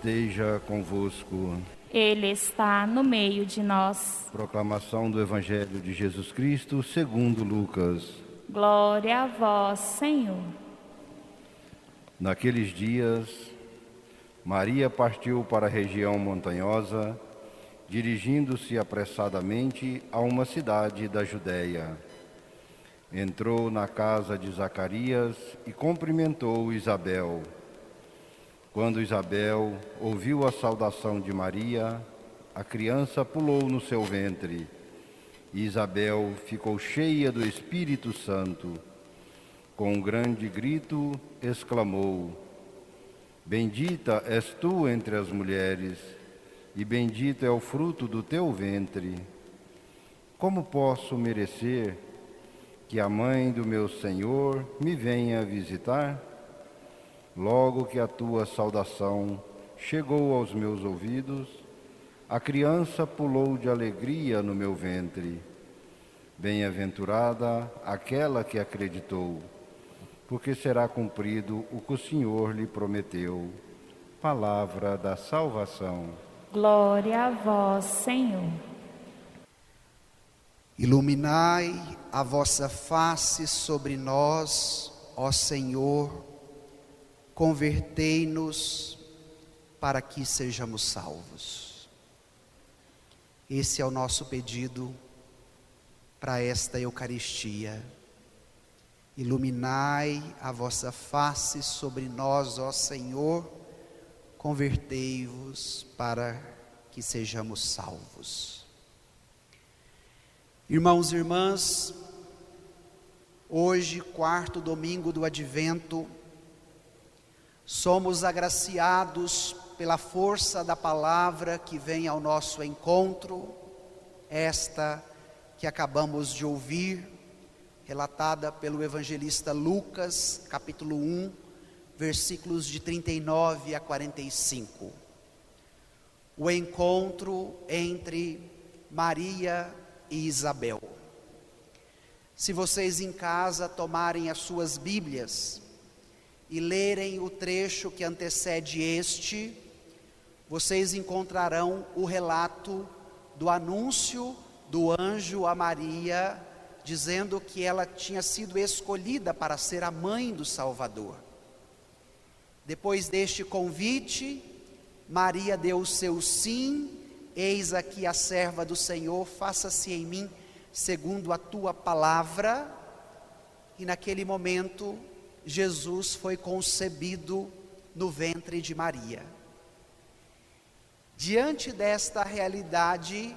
esteja convosco. Ele está no meio de nós. Proclamação do Evangelho de Jesus Cristo segundo Lucas. Glória a vós, Senhor. Naqueles dias, Maria partiu para a região montanhosa, dirigindo-se apressadamente a uma cidade da Judéia. Entrou na casa de Zacarias e cumprimentou Isabel. Quando Isabel ouviu a saudação de Maria, a criança pulou no seu ventre. E Isabel ficou cheia do Espírito Santo. Com um grande grito, exclamou: Bendita és tu entre as mulheres, e bendito é o fruto do teu ventre. Como posso merecer que a mãe do meu Senhor me venha visitar? Logo que a tua saudação chegou aos meus ouvidos, a criança pulou de alegria no meu ventre. Bem-aventurada aquela que acreditou, porque será cumprido o que o Senhor lhe prometeu. Palavra da salvação. Glória a vós, Senhor. Iluminai a vossa face sobre nós, ó Senhor, convertei-nos para que sejamos salvos. Esse é o nosso pedido para esta Eucaristia. Iluminai a vossa face sobre nós, ó Senhor, convertei-vos para que sejamos salvos. Irmãos e irmãs, hoje, quarto domingo do Advento, somos agraciados pela força da palavra que vem ao nosso encontro, esta que acabamos de ouvir, relatada pelo evangelista Lucas, capítulo 1, versículos de 39 a 45. O encontro entre Maria e Isabel. Se vocês em casa tomarem as suas Bíblias e lerem o trecho que antecede este, vocês encontrarão o relato do anúncio do anjo a Maria, dizendo que ela tinha sido escolhida para ser a mãe do Salvador. Depois deste convite, Maria deu o seu sim: eis aqui a serva do Senhor, faça-se em mim segundo a tua palavra. E naquele momento, Jesus foi concebido no ventre de Maria. Diante desta realidade,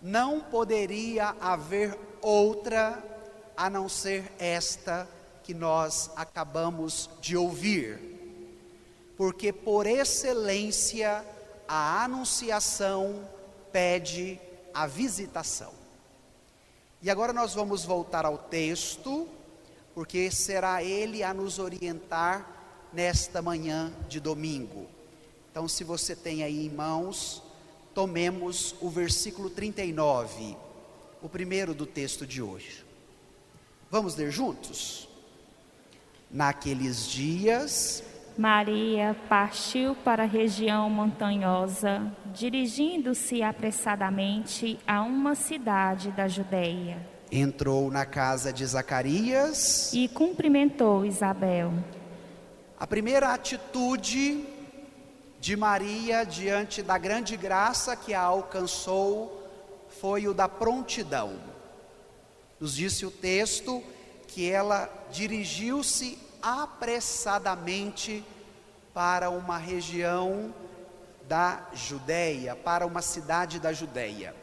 não poderia haver outra a não ser esta que nós acabamos de ouvir, porque por excelência a anunciação pede a visitação. E agora nós vamos voltar ao texto, porque será ele a nos orientar nesta manhã de domingo. Então, se você tem aí em mãos, tomemos o versículo 39, o primeiro do texto de hoje. Vamos ler juntos? Naqueles dias, Maria partiu para a região montanhosa, dirigindo-se apressadamente a uma cidade da Judéia. entrou na casa de Zacarias E cumprimentou Isabel. A primeira atitude de Maria diante da grande graça que a alcançou foi o da prontidão. Nos disse o texto que ela dirigiu-se apressadamente para uma região da Judéia, para uma cidade da Judéia.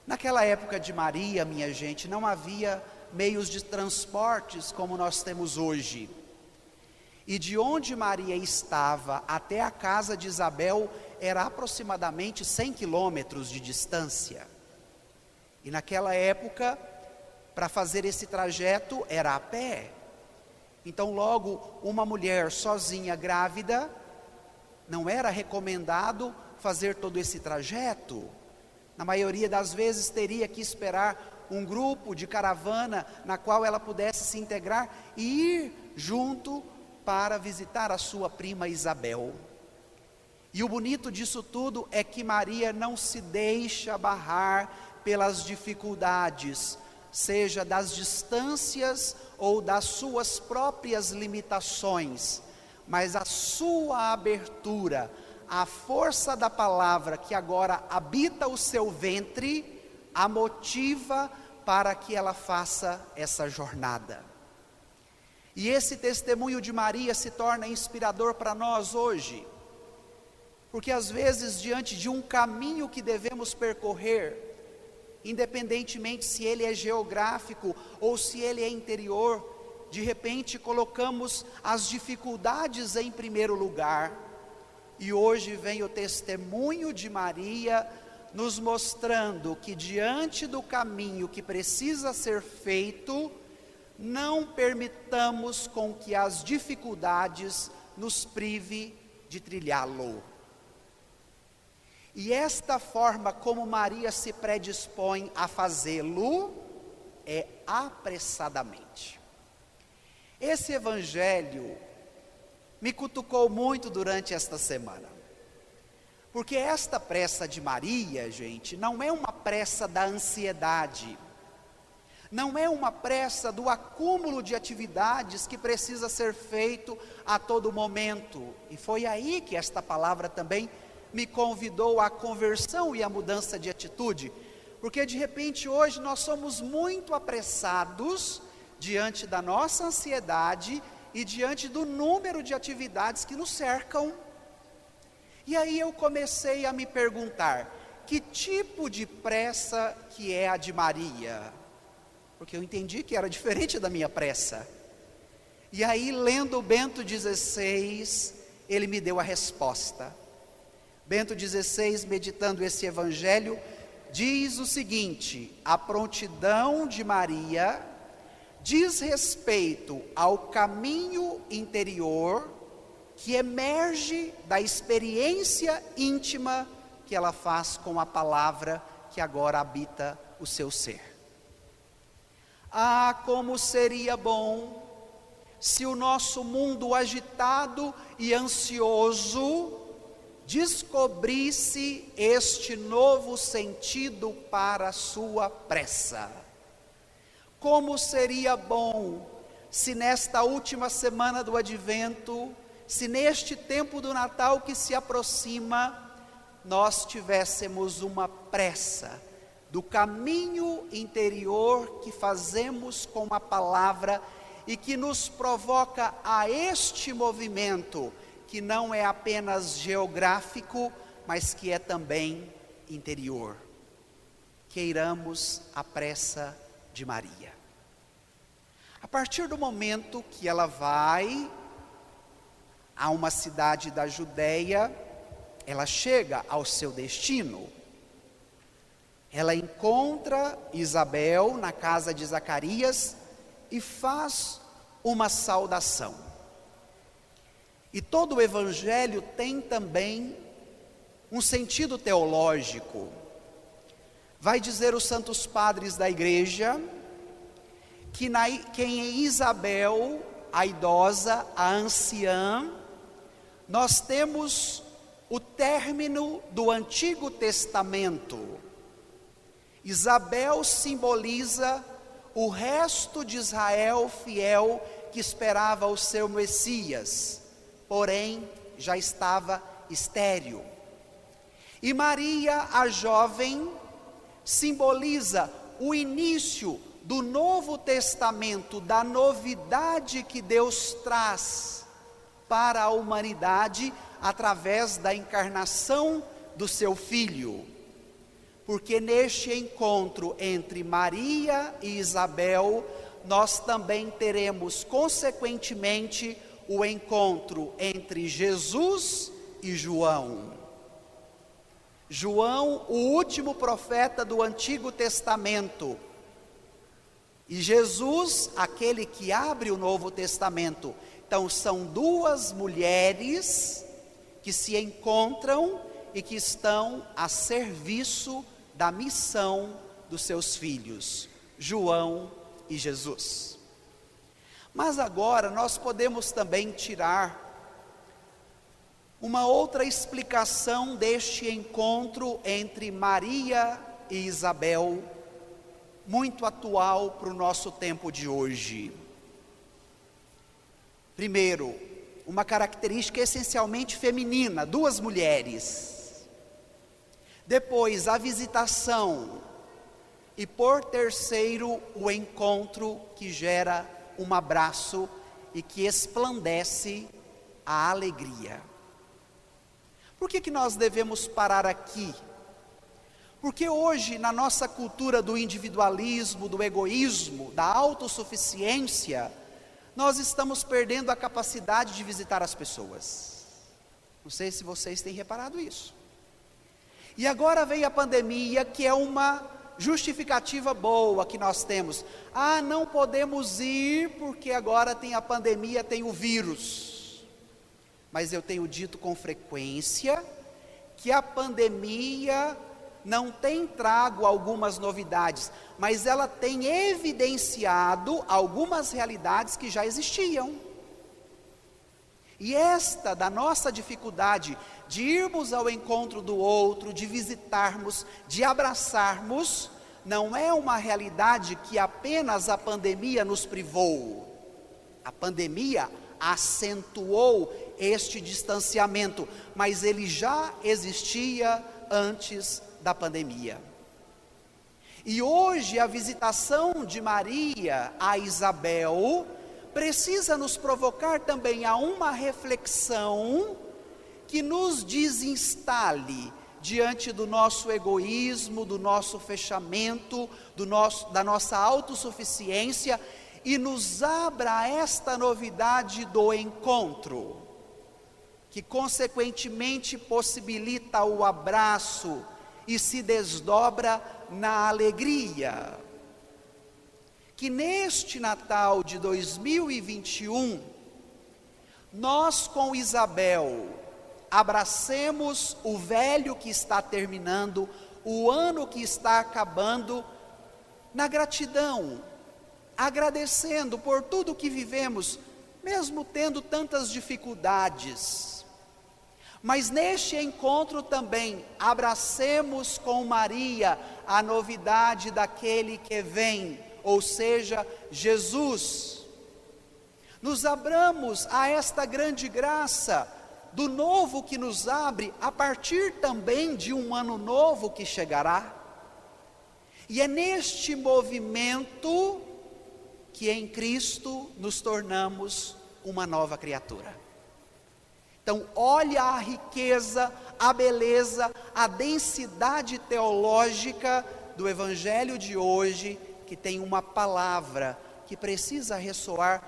Naquela época de Maria, minha gente, não havia meios de transportes como nós temos hoje. E de onde Maria estava até a casa de Isabel era aproximadamente 100 quilômetros de distância. E naquela época, para fazer esse trajeto, era a pé. Então logo, uma mulher sozinha grávida, não era recomendado fazer todo esse trajeto. Na maioria das vezes teria que esperar um grupo de caravana na qual ela pudesse se integrar e ir junto para visitar a sua prima Isabel. E o bonito disso tudo é que Maria não se deixa barrar pelas dificuldades, seja das distâncias ou das suas próprias limitações, mas a sua abertura, a força da palavra que agora habita o seu ventre, a motiva para que ela faça essa jornada. E esse testemunho de Maria se torna inspirador para nós hoje, porque às vezes diante de um caminho que devemos percorrer, independentemente se ele é geográfico ou se ele é interior, de repente colocamos as dificuldades em primeiro lugar, e hoje vem o testemunho de Maria, nos mostrando que diante do caminho que precisa ser feito, não permitamos com que as dificuldades nos prive de trilhá-lo. E esta forma como Maria se predispõe a fazê-lo é apressadamente. Esse evangelho me cutucou muito durante esta semana, porque esta pressa de Maria, gente, não é uma pressa da ansiedade, não é uma pressa do acúmulo de atividades que precisa ser feito a todo momento. E foi aí que esta palavra também me convidou à conversão e à mudança de atitude, porque de repente hoje nós somos muito apressados diante da nossa ansiedade e diante do número de atividades que nos cercam. E aí eu comecei a me perguntar, que tipo de pressa que é a de Maria? Porque eu entendi que era diferente da minha pressa. E aí, lendo Bento XVI, ele me deu a resposta. Bento XVI, meditando esse evangelho, diz o seguinte: a prontidão de Maria diz respeito ao caminho interior que emerge da experiência íntima que ela faz com a palavra que agora habita o seu ser. Ah, como seria bom se o nosso mundo agitado e ansioso descobrisse este novo sentido para a sua pressa. Como seria bom se nesta última semana do Advento, se neste tempo do Natal que se aproxima, nós tivéssemos uma pressa do caminho interior que fazemos com a palavra e que nos provoca a este movimento, que não é apenas geográfico, mas que é também interior. Queiramos a pressa de Maria. A partir do momento que ela vai a uma cidade da Judeia, ela chega ao seu destino. Ela encontra Isabel na casa de Zacarias e faz uma saudação. E todo o evangelho tem também um sentido teológico. Vai dizer os santos padres da igreja que em Isabel, a idosa, a anciã, nós temos o término do Antigo Testamento. Isabel simboliza o resto de Israel fiel que esperava o seu Messias, porém já estava estéril. E Maria, a jovem, simboliza o início do Novo Testamento, da novidade que Deus traz para a humanidade através da encarnação do seu Filho. Porque neste encontro entre Maria e Isabel, nós também teremos, consequentemente, o encontro entre Jesus e João. João, o último profeta do Antigo Testamento, e Jesus, aquele que abre o Novo Testamento. Então são duas mulheres que se encontram e que estão a serviço da missão dos seus filhos, João e Jesus. Mas agora nós podemos também tirar Uma outra explicação deste encontro entre Maria e Isabel, muito atual para o nosso tempo de hoje. Primeiro, uma característica essencialmente feminina, duas mulheres. Depois, a visitação. E por terceiro, o encontro que gera um abraço e que esplandece a alegria. Por que nós devemos parar aqui? Porque hoje, na nossa cultura do individualismo, do egoísmo, da autossuficiência, nós estamos perdendo a capacidade de visitar as pessoas. Não sei se vocês têm reparado isso. E agora vem a pandemia, que é uma justificativa boa que nós temos. Não podemos ir porque agora tem a pandemia, tem o vírus. Mas eu tenho dito com frequência que a pandemia não tem trago algumas novidades, mas ela tem evidenciado algumas realidades que já existiam. E esta da nossa dificuldade de irmos ao encontro do outro, de visitarmos, de abraçarmos, não é uma realidade que apenas a pandemia nos privou. A pandemia acentuou este distanciamento, mas ele já existia antes da pandemia. E hoje a visitação de Maria a Isabel precisa nos provocar também a uma reflexão que nos desinstale diante do nosso egoísmo, do nosso fechamento, da nossa autossuficiência e nos abra a esta novidade do encontro, que consequentemente possibilita o abraço e se desdobra na alegria. Que neste Natal de 2021, nós com Isabel, abracemos o velho que está terminando, o ano que está acabando, na gratidão, agradecendo por tudo que vivemos, mesmo tendo tantas dificuldades. Mas neste encontro também, abracemos com Maria a novidade daquele que vem, ou seja, Jesus. Nos abramos a esta grande graça do novo que nos abre, a partir também de um ano novo que chegará. E é neste movimento que em Cristo nos tornamos uma nova criatura. Então, olha a riqueza, a beleza, a densidade teológica do Evangelho de hoje, que tem uma palavra que precisa ressoar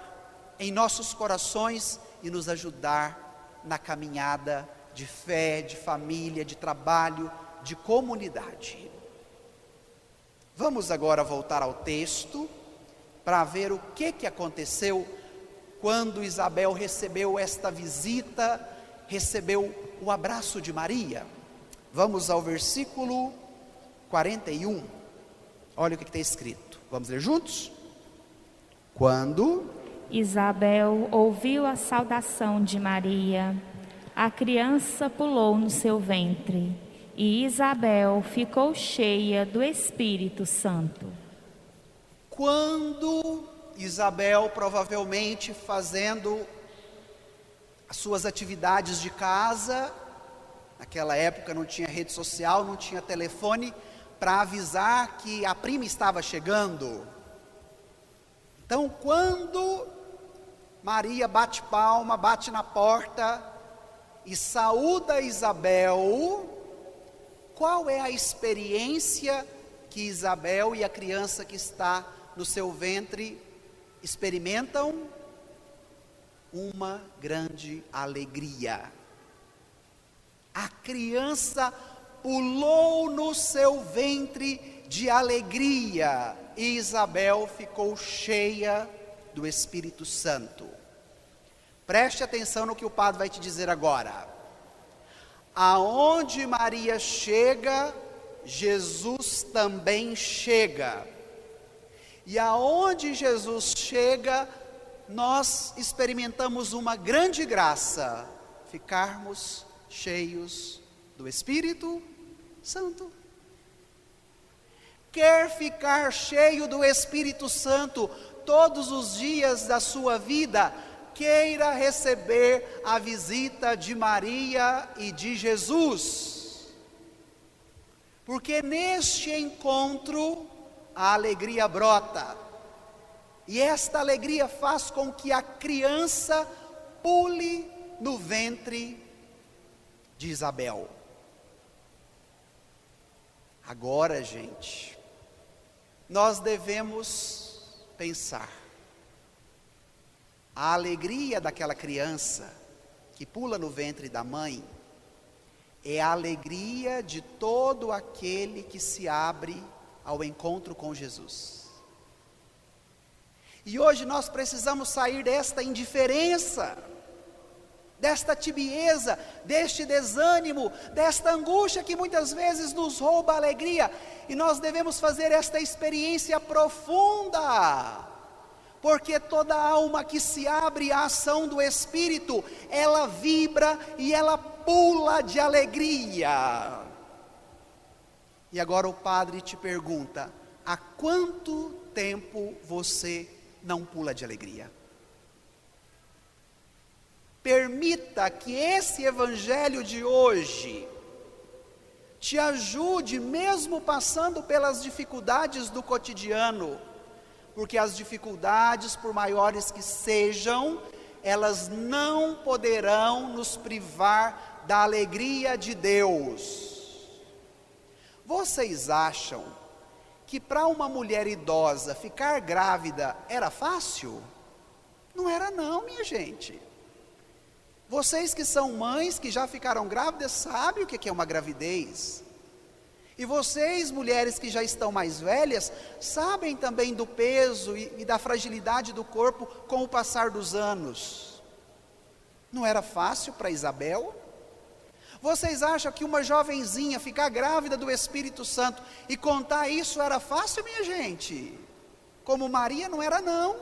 em nossos corações e nos ajudar na caminhada de fé, de família, de trabalho, de comunidade. Vamos agora voltar ao texto para ver o que aconteceu quando Isabel recebeu esta visita, recebeu o abraço de Maria. Vamos ao versículo 41. Olha o que está escrito. Vamos ler juntos? Quando Isabel ouviu a saudação de Maria, a criança pulou no seu ventre, e Isabel ficou cheia do Espírito Santo. Quando Isabel, provavelmente fazendo as suas atividades de casa, naquela época não tinha rede social, não tinha telefone, para avisar que a prima estava chegando. Então, quando Maria bate palma, bate na porta e saúda Isabel, qual é a experiência que Isabel e a criança que está no seu ventre experimentam? Uma grande alegria. A criança pulou no seu ventre de alegria e Isabel ficou cheia do Espírito Santo. Preste atenção no que o padre vai te dizer agora. Aonde Maria chega, Jesus também chega. E aonde Jesus chega, nós experimentamos uma grande graça. ficarmos cheios do Espírito Santo. Quer ficar cheio do Espírito Santo todos os dias da sua vida, queira receber a visita de Maria e de Jesus. Porque neste encontro a alegria brota. E esta alegria faz com que a criança pule no ventre de Isabel. Agora, gente, nós devemos pensar. A alegria daquela criança que pula no ventre da mãe é a alegria de todo aquele que se abre ao encontro com Jesus. E hoje nós precisamos sair desta indiferença, desta tibieza, deste desânimo, desta angústia que muitas vezes nos rouba a alegria, e nós devemos fazer esta experiência profunda, porque toda alma que se abre à ação do Espírito, ela vibra e ela pula de alegria. E agora o padre te pergunta: há quanto tempo você não pula de alegria? Permita que esse evangelho de hoje te ajude, mesmo passando pelas dificuldades do cotidiano, porque as dificuldades, por maiores que sejam, elas não poderão nos privar da alegria de Deus. Vocês acham que para uma mulher idosa ficar grávida era fácil? Não era não, minha gente. Vocês que são mães, que já ficaram grávidas, sabem o que é uma gravidez. E vocês, mulheres que já estão mais velhas, sabem também do peso e da fragilidade do corpo com o passar dos anos. Não era fácil para Isabel? Vocês acham que uma jovenzinha ficar grávida do Espírito Santo e contar isso era fácil, minha gente? Como Maria não era não.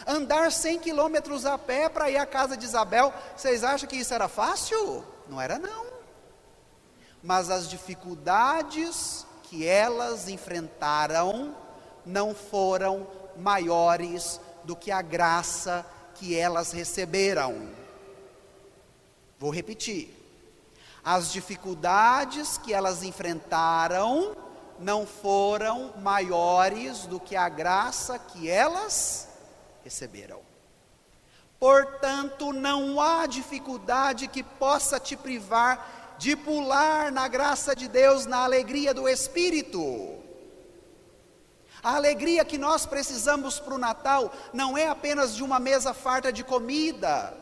Andar 100 quilômetros a pé para ir à casa de Isabel, vocês acham que isso era fácil? Não era não. Mas as dificuldades que elas enfrentaram não foram maiores do que a graça que elas receberam. Vou repetir. As dificuldades que elas enfrentaram não foram maiores do que a graça que elas receberam. Portanto, não há dificuldade que possa te privar de pular na graça de Deus, na alegria do Espírito. A alegria que nós precisamos para o Natal não é apenas de uma mesa farta de comida,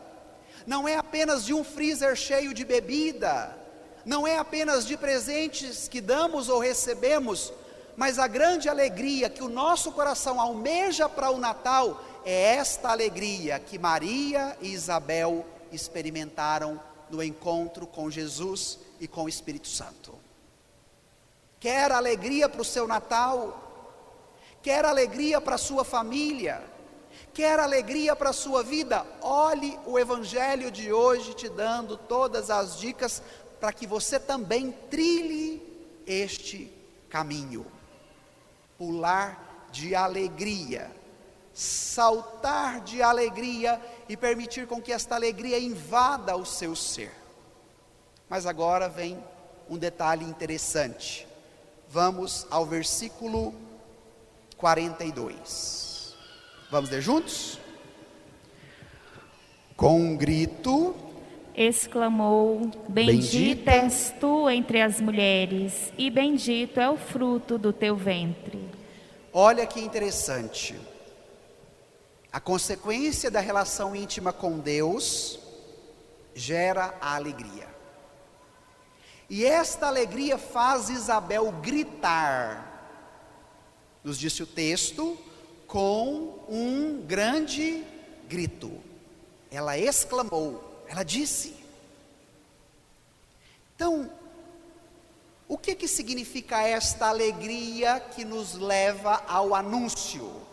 não é apenas de um freezer cheio de bebida, não é apenas de presentes que damos ou recebemos, mas a grande alegria que o nosso coração almeja para o Natal é esta alegria que Maria e Isabel experimentaram no encontro com Jesus e com o Espírito Santo. Quer alegria para o seu Natal? Quer alegria para a sua família? Quer alegria para a sua vida? Olhe o Evangelho de hoje te dando todas as dicas para que você também trilhe este caminho. Pular de alegria, saltar de alegria e permitir com que esta alegria invada o seu ser. Mas agora vem um detalhe interessante. Vamos ao versículo 42. Vamos ler juntos? Com um grito, exclamou: Bendita és tu entre as mulheres, e bendito é o fruto do teu ventre. Olha que interessante. A consequência da relação íntima com Deus gera a alegria. E esta alegria faz Isabel gritar, nos disse o texto, com um grande grito. Ela exclamou, ela disse. Então, o que significa esta alegria que nos leva ao anúncio?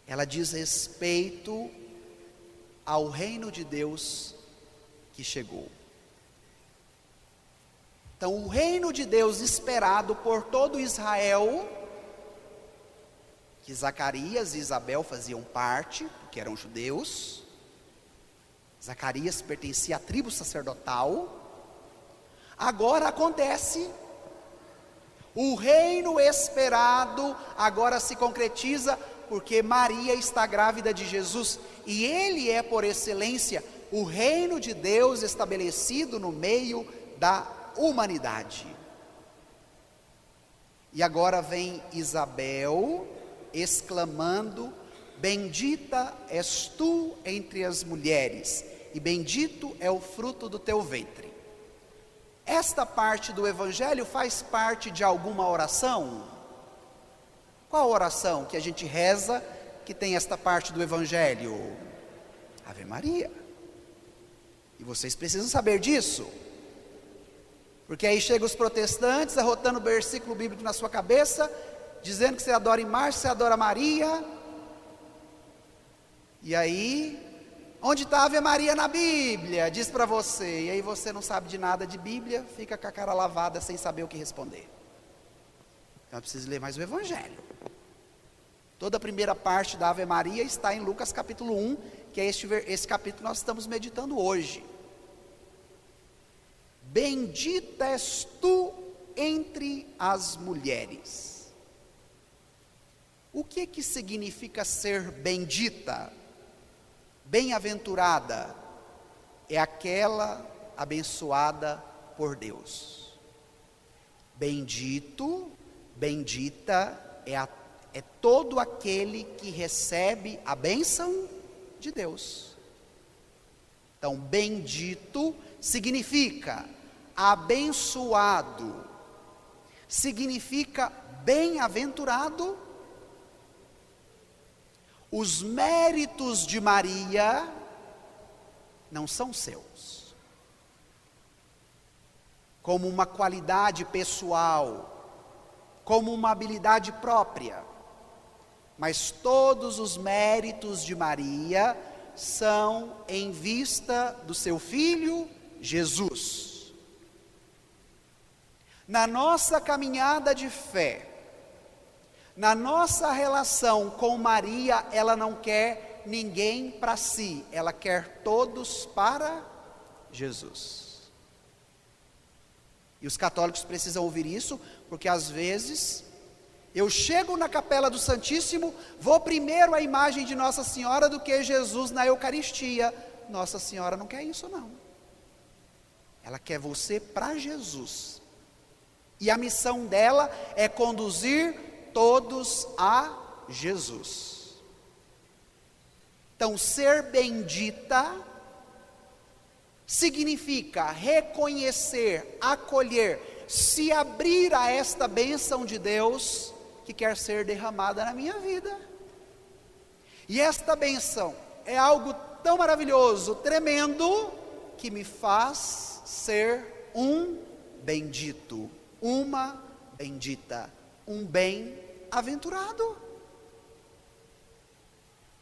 Ela diz respeito ao reino de Deus que chegou. Então, o reino de Deus esperado por todo Israel, que Zacarias e Isabel faziam parte, porque eram judeus. Zacarias pertencia à tribo sacerdotal. Agora acontece. O reino esperado agora se concretiza, porque Maria está grávida de Jesus, e ele é, por excelência, o reino de Deus estabelecido no meio da humanidade. E agora vem Isabel exclamando: bendita és tu entre as mulheres, e bendito é o fruto do teu ventre. Esta parte do Evangelho faz parte de alguma oração? Qual oração que a gente reza que tem esta parte do Evangelho? Ave Maria. E vocês precisam saber disso. Porque aí chegam os protestantes arrotando o versículo bíblico na sua cabeça, dizendo que você adora em Márcia, você adora Maria. E aí, onde está a Ave Maria na Bíblia? Diz para você. E aí você não sabe de nada de Bíblia, fica com a cara lavada sem saber o que responder. Então é preciso ler mais o Evangelho. Toda a primeira parte da Ave Maria está em Lucas capítulo 1, que é esse capítulo que nós estamos meditando hoje. Bendita és tu entre as mulheres. O que significa ser bendita? Bem-aventurada é aquela abençoada por Deus. Bendito, bendita é todo aquele que recebe a bênção de Deus. Então, bendito significa abençoado, significa bem-aventurado. Os méritos de Maria não são seus, como uma qualidade pessoal, como uma habilidade própria, mas todos os méritos de Maria são em vista do seu filho Jesus. Na nossa caminhada de fé, na nossa relação com Maria, ela não quer ninguém para si, ela quer todos para Jesus. E os católicos precisam ouvir isso, porque às vezes eu chego na capela do Santíssimo, vou primeiro à imagem de Nossa Senhora do que Jesus na Eucaristia. Nossa Senhora não quer isso não. Ela quer você para Jesus. E a missão dela é conduzir todos a Jesus. Então, ser bendita significa reconhecer, acolher, se abrir a esta bênção de Deus que quer ser derramada na minha vida. E esta bênção é algo tão maravilhoso, tremendo, que me faz ser um bendito, uma bendita, um bem-aventurado.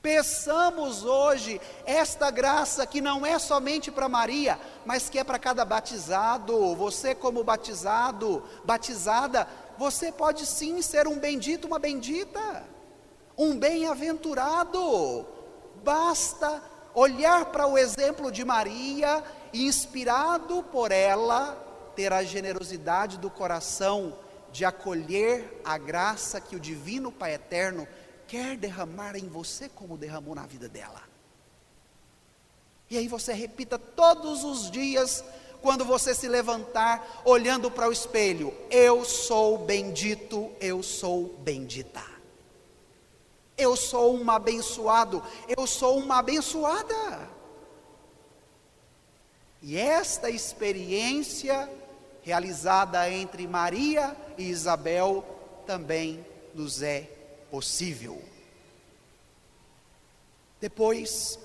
Peçamos hoje esta graça que não é somente para Maria, mas que é para cada batizado. Você como batizado, batizada, você pode sim ser um bendito, uma bendita, um bem-aventurado. Basta olhar para o exemplo de Maria e, inspirado por ela, ter a generosidade do coração de acolher a graça que o Divino Pai Eterno quer derramar em você, como derramou na vida dela. E aí você repita todos os dias, quando você se levantar, olhando para o espelho: eu sou bendito, eu sou bendita. Eu sou um abençoado, eu sou uma abençoada. E esta experiência realizada entre Maria e Isabel também nos é possível. Depois,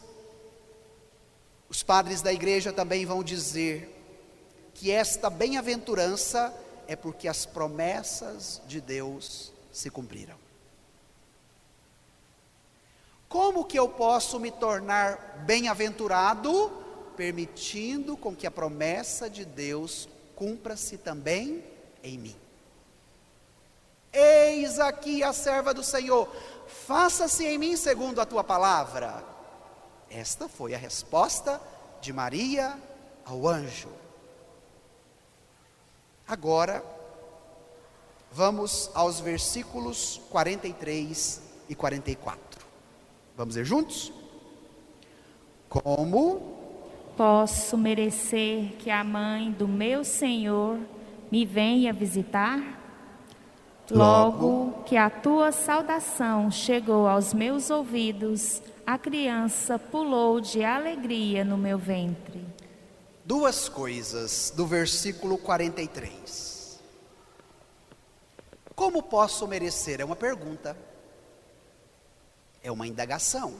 os padres da igreja também vão dizer que esta bem-aventurança é porque as promessas de Deus se cumpriram. Como que eu posso me tornar bem-aventurado? permitindo com que a promessa de Deus cumpra-se também em mim. Eis aqui a serva do Senhor, faça-se em mim segundo a tua palavra. Esta foi a resposta de Maria ao anjo. Agora, vamos aos versículos 43 e 44. Vamos ler juntos? Como posso merecer que a mãe do meu Senhor me venha visitar? Logo que a tua saudação chegou aos meus ouvidos, a criança pulou de alegria no meu ventre. Duas coisas do versículo 43. Como posso merecer? É uma pergunta, é uma indagação,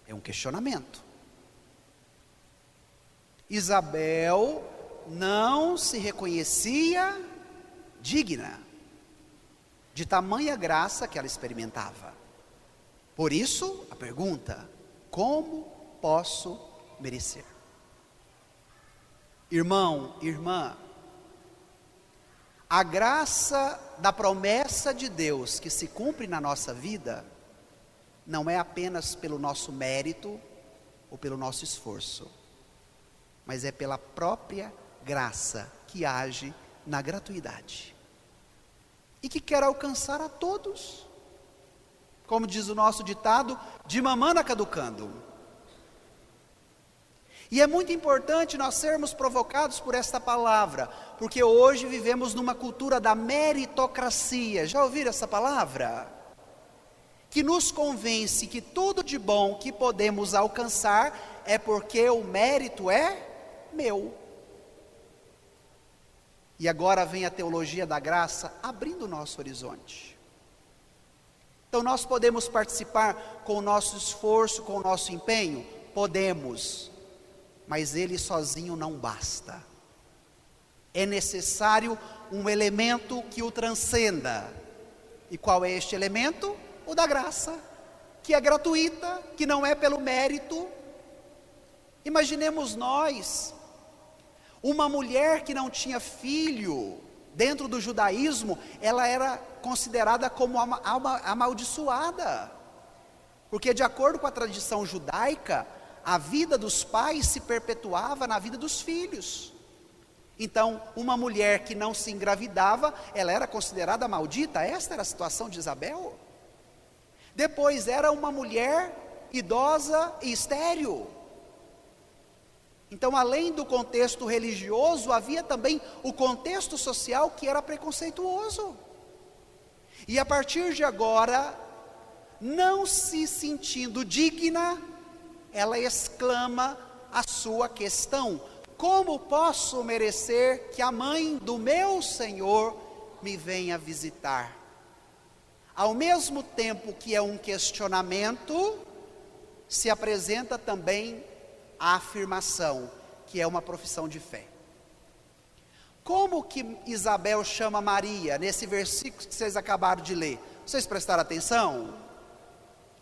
é um questionamento. Isabel não se reconhecia digna de tamanha graça que ela experimentava. Por isso, a pergunta: como posso merecer? Irmão, irmã, a graça da promessa de Deus que se cumpre na nossa vida, não é apenas pelo nosso mérito ou pelo nosso esforço, mas é pela própria graça que age na gratuidade e que quer alcançar a todos, como diz o nosso ditado, de mamana caducando. E é muito importante nós sermos provocados por esta palavra, porque hoje vivemos numa cultura da meritocracia. Já ouviram essa palavra? Que nos convence que tudo de bom que podemos alcançar é porque o mérito é meu. E agora vem a teologia da graça abrindo o nosso horizonte. Então nós podemos participar com o nosso esforço, com o nosso empenho? Podemos, mas ele sozinho não basta. É necessário um elemento que o transcenda. E qual é este elemento? O da graça, que é gratuita, que não é pelo mérito. Imaginemos nós, uma mulher que não tinha filho, dentro do judaísmo, ela era considerada como amaldiçoada, porque de acordo com a tradição judaica, a vida dos pais se perpetuava na vida dos filhos. Então, uma mulher que não se engravidava, ela era considerada maldita. Esta era a situação de Isabel. Depois, era uma mulher idosa e estéril. Então, além do contexto religioso, havia também o contexto social que era preconceituoso. E a partir de agora, não se sentindo digna, ela exclama a sua questão: como posso merecer que a mãe do meu Senhor me venha visitar? Ao mesmo tempo que é um questionamento, se apresenta também a afirmação, que é uma profissão de fé. Como que Isabel chama Maria, nesse versículo que vocês acabaram de ler? Vocês prestaram atenção?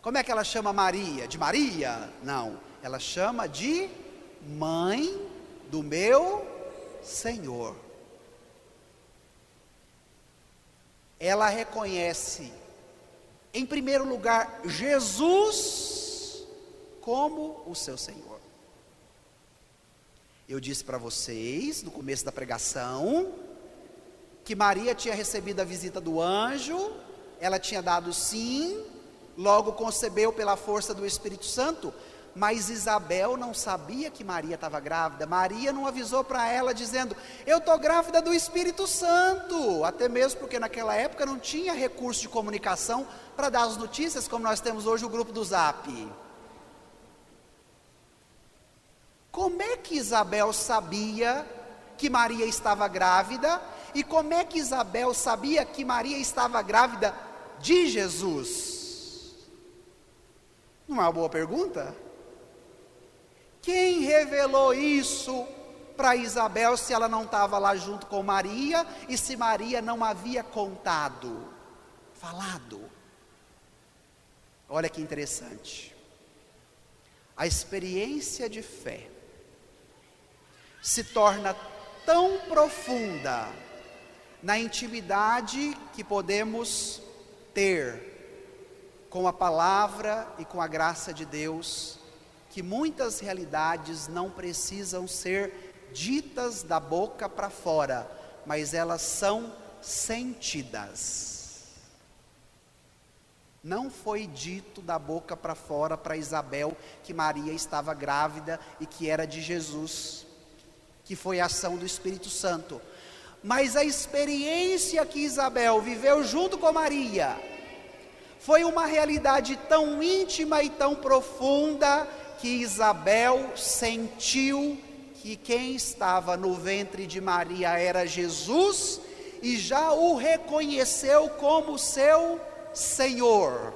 Como é que ela chama Maria? De Maria? Não, ela chama de mãe do meu Senhor. Ela reconhece, em primeiro lugar, Jesus como o seu Senhor. Eu disse para vocês, no começo da pregação, que Maria tinha recebido a visita do anjo, ela tinha dado sim, logo concebeu pela força do Espírito Santo, mas Isabel não sabia que Maria estava grávida. Maria não avisou para ela dizendo: eu estou grávida do Espírito Santo, até mesmo porque naquela época não tinha recurso de comunicação para dar as notícias, como nós temos hoje o grupo do Zap. Como é que Isabel sabia que Maria estava grávida? E como é que Isabel sabia que Maria estava grávida de Jesus? Não é uma boa pergunta? Quem revelou isso para Isabel se ela não estava lá junto com Maria e se Maria não havia contado, falado? Olha que interessante. A experiência de fé se torna tão profunda na intimidade que podemos ter com a palavra e com a graça de Deus, que muitas realidades não precisam ser ditas da boca para fora, mas elas são sentidas. Não foi dito da boca para fora para Isabel que Maria estava grávida e que era de Jesus, que foi a ação do Espírito Santo. Mas a experiência que Isabel viveu junto com Maria foi uma realidade tão íntima e tão profunda que Isabel sentiu que quem estava no ventre de Maria era Jesus e já o reconheceu como seu Senhor.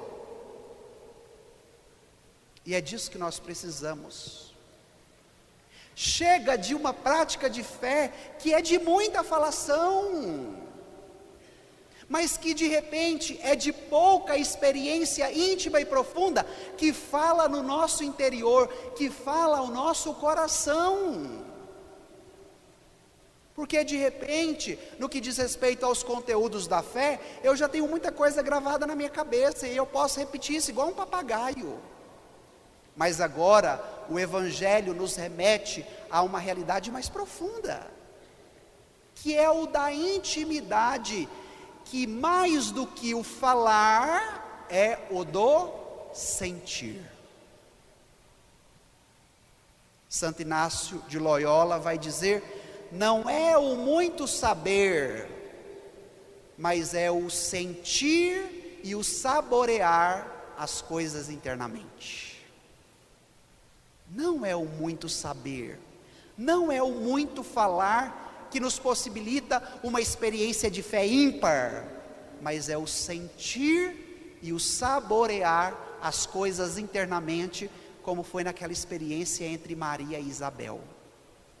E é disso que nós precisamos. Chega de uma prática de fé que é de muita falação, mas que de repente é de pouca experiência íntima e profunda, que fala no nosso interior, que fala ao nosso coração. Porque de repente, no que diz respeito aos conteúdos da fé, eu já tenho muita coisa gravada na minha cabeça e eu posso repetir isso igual um papagaio. Mas agora o Evangelho nos remete a uma realidade mais profunda, que é o da intimidade, que mais do que o falar é o do sentir. Santo Inácio de Loyola vai dizer: não é o muito saber, mas é o sentir e o saborear as coisas internamente. Não é o muito saber, não é o muito falar que nos possibilita uma experiência de fé ímpar, mas é o sentir e o saborear as coisas internamente, como foi naquela experiência entre Maria e Isabel.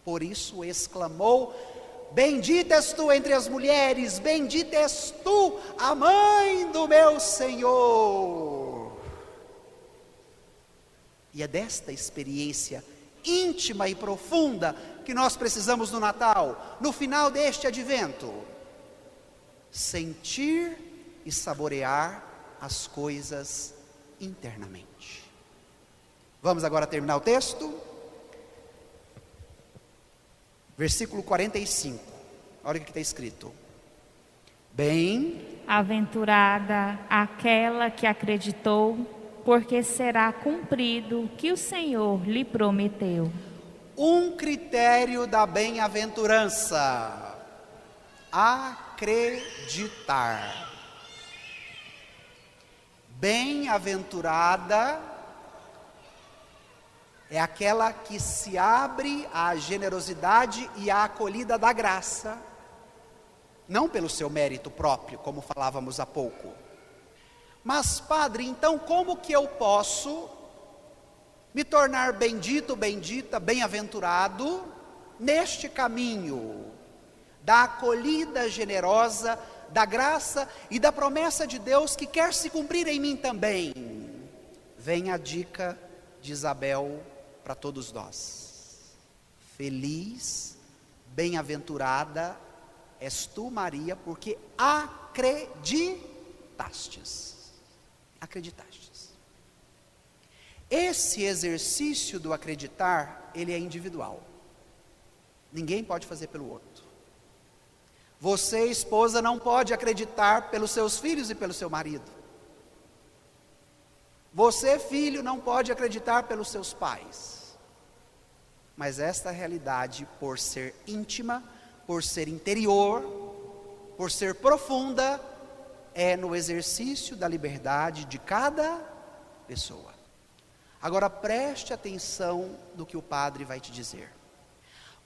Por isso exclamou: bendita és tu entre as mulheres, bendita és tu, a mãe do meu Senhor. E é desta experiência íntima e profunda que nós precisamos no Natal, no final deste advento. Sentir e saborear as coisas internamente. Vamos agora terminar o texto? Versículo 45, olha o que está escrito: bem-aventurada aquela que acreditou, porque será cumprido o que o Senhor lhe prometeu. Um critério da bem-aventurança: acreditar. Bem-aventurada é aquela que se abre à generosidade e à acolhida da graça, não pelo seu mérito próprio, como falávamos há pouco. Mas, padre, então como que eu posso me tornar bendito, bendita, bem-aventurado neste caminho da acolhida generosa, da graça e da promessa de Deus que quer se cumprir em mim também? Vem a dica de Isabel para todos nós. Feliz, bem-aventurada és tu, Maria, porque acreditastes. Acreditastes. Esse exercício do acreditar, ele é individual. Ninguém pode fazer pelo outro. Você, esposa, não pode acreditar pelos seus filhos e pelo seu marido. Você, filho, não pode acreditar pelos seus pais. Mas esta realidade, por ser íntima, por ser interior, por ser profunda, é no exercício da liberdade de cada pessoa. Agora preste atenção no que o padre vai te dizer.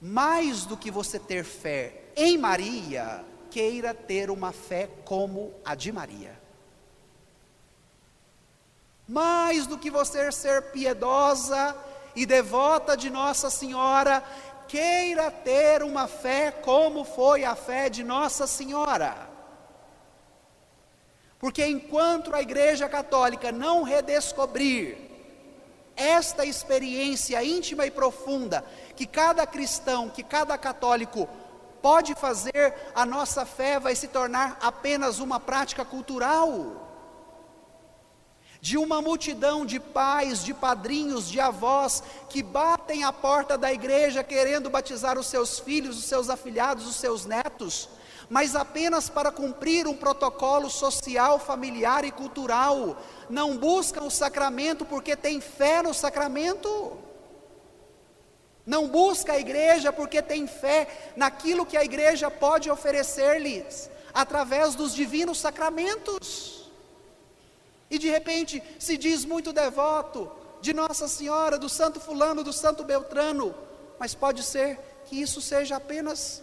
Mais do que você ter fé em Maria, queira ter uma fé como a de Maria. Mais do que você ser piedosa e devota de Nossa Senhora, queira ter uma fé como foi a fé de Nossa Senhora. Porque enquanto a Igreja Católica não redescobrir esta experiência íntima e profunda que cada cristão, que cada católico pode fazer, a nossa fé vai se tornar apenas uma prática cultural. De uma multidão de pais, de padrinhos, de avós, que batem à porta da igreja querendo batizar os seus filhos, os seus afilhados, os seus netos, mas apenas para cumprir um protocolo social, familiar e cultural. Não buscam o sacramento porque têm fé no sacramento. Não busca a igreja porque tem fé naquilo que a igreja pode oferecer-lhes, através dos divinos sacramentos. E de repente se diz muito devoto de Nossa Senhora, do santo fulano, do santo Beltrano, mas pode ser que isso seja apenas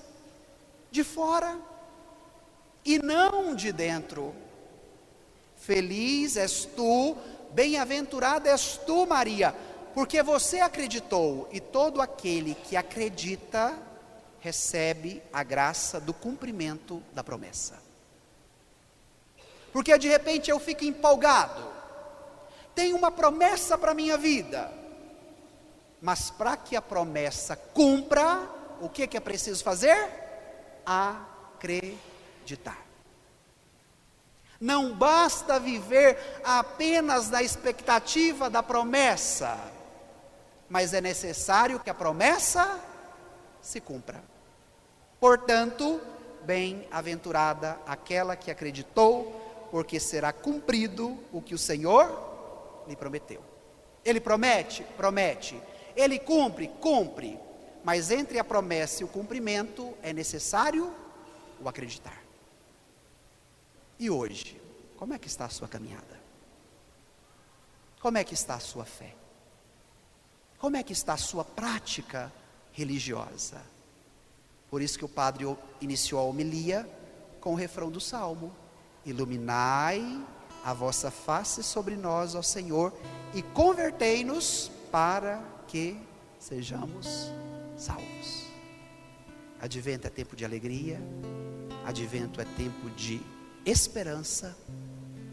de fora e não de dentro. Feliz és tu, bem-aventurada és tu, Maria, porque você acreditou, e todo aquele que acredita recebe a graça do cumprimento da promessa. Porque de repente eu fico empolgado, tem uma promessa para a minha vida, mas para que a promessa cumpra, o que é preciso fazer? Acreditar. Não basta viver apenas na expectativa da promessa, mas é necessário que a promessa se cumpra. Portanto, bem-aventurada aquela que acreditou, porque será cumprido o que o Senhor lhe prometeu. Ele promete? Promete. Ele cumpre? Cumpre. Mas entre a promessa e o cumprimento é necessário o acreditar. E hoje, como é que está a sua caminhada? Como é que está a sua fé? Como é que está a sua prática religiosa? Por isso que o padre iniciou a homilia com o refrão do Salmo: iluminai a vossa face sobre nós, ó Senhor, e convertei-nos para que sejamos salvos. Advento é tempo de alegria, advento é tempo de esperança,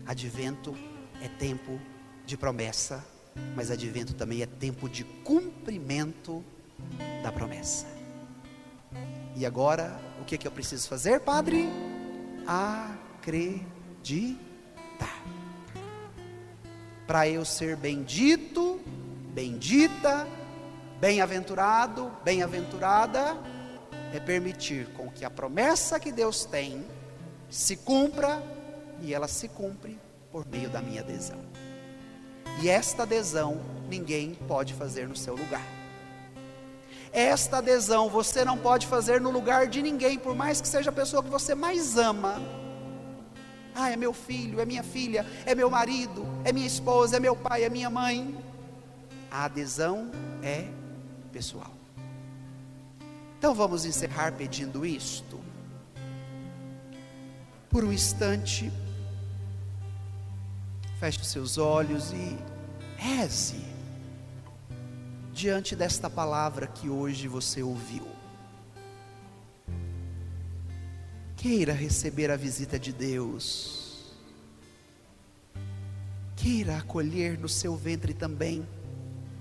advento é tempo de promessa, mas advento também é tempo de cumprimento da promessa. E agora, o que eu preciso fazer, padre? Acreditar. Para eu ser bendito, bendita, bem-aventurado, bem-aventurada, é permitir com que a promessa que Deus tem se cumpra, e ela se cumpre por meio da minha adesão. E esta adesão ninguém pode fazer no seu lugar. Esta adesão você não pode fazer no lugar de ninguém, por mais que seja a pessoa que você mais ama. É meu filho, é minha filha, é meu marido, é minha esposa, é meu pai, é minha mãe. A adesão é pessoal. Então vamos encerrar pedindo isto. Por um instante, feche os seus olhos e reze diante desta palavra que hoje você ouviu. Queira receber a visita de Deus. Queira acolher no seu ventre também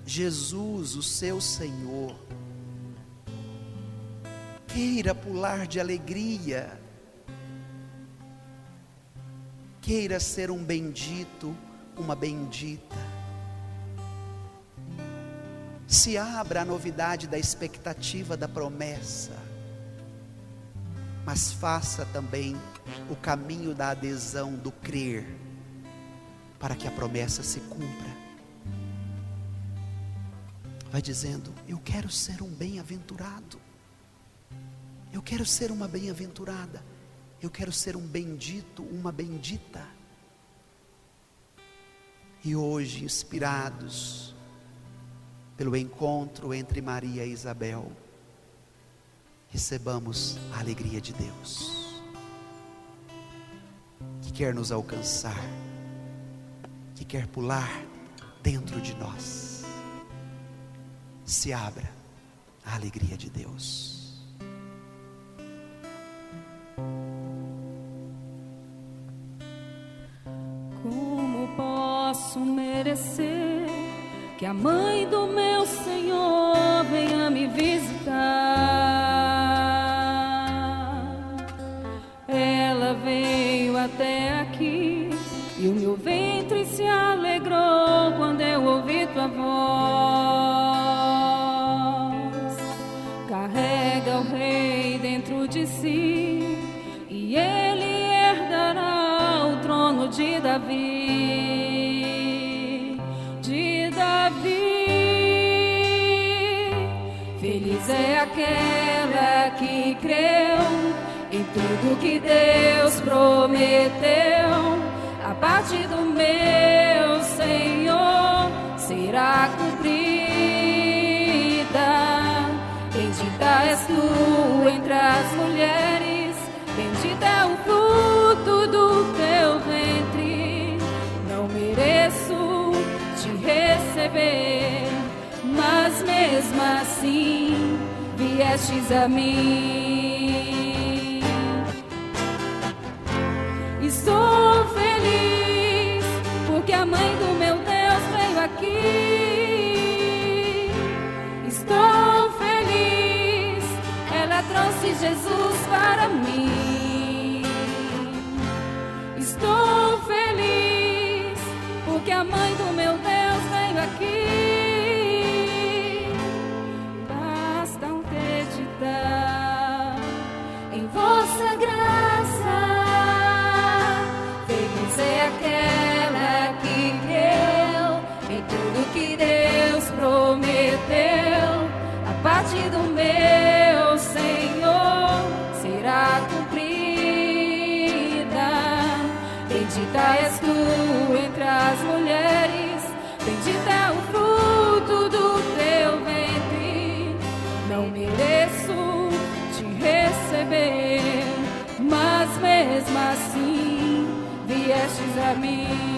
Jesus, o seu Senhor. Queira pular de alegria. Queira ser um bendito, uma bendita. Se abra à novidade da expectativa da promessa, mas faça também o caminho da adesão, do crer, para que a promessa se cumpra. Vai dizendo: eu quero ser um bem-aventurado, eu quero ser uma bem-aventurada, eu quero ser um bendito, uma bendita. E hoje, inspirados pelo encontro entre Maria e Isabel, recebamos a alegria de Deus, que quer nos alcançar, que quer pular dentro de nós. Se abra à alegria de Deus. Como posso merecer que a mãe do meu Senhor venha me visitar. Ela veio até aqui e o meu ventre se alegrou quando eu ouvi tua voz. Carrega o rei dentro de si e ele herdará o trono de Davi. Feliz é aquela que creu em tudo que Deus prometeu. A parte do meu Senhor será cumprida. Bendita és tu entre as mulheres, bendito é o fruto do teu ventre. Não mereço te receber, mas mesmo assim viestes a mim. Estou feliz porque a mãe do meu Deus veio aqui. Estou feliz, ela trouxe Jesus para mim. Estou feliz porque a mãe do meu Deus veio aqui. Em vossa graça, feliz é aquela que creu em tudo que Deus prometeu. A parte do meu Senhor será cumprida. Bendita és tu entre as mulheres, bendito é o fruto do teu ventre. Não mereço te receber, mas mesmo assim viestes a mim.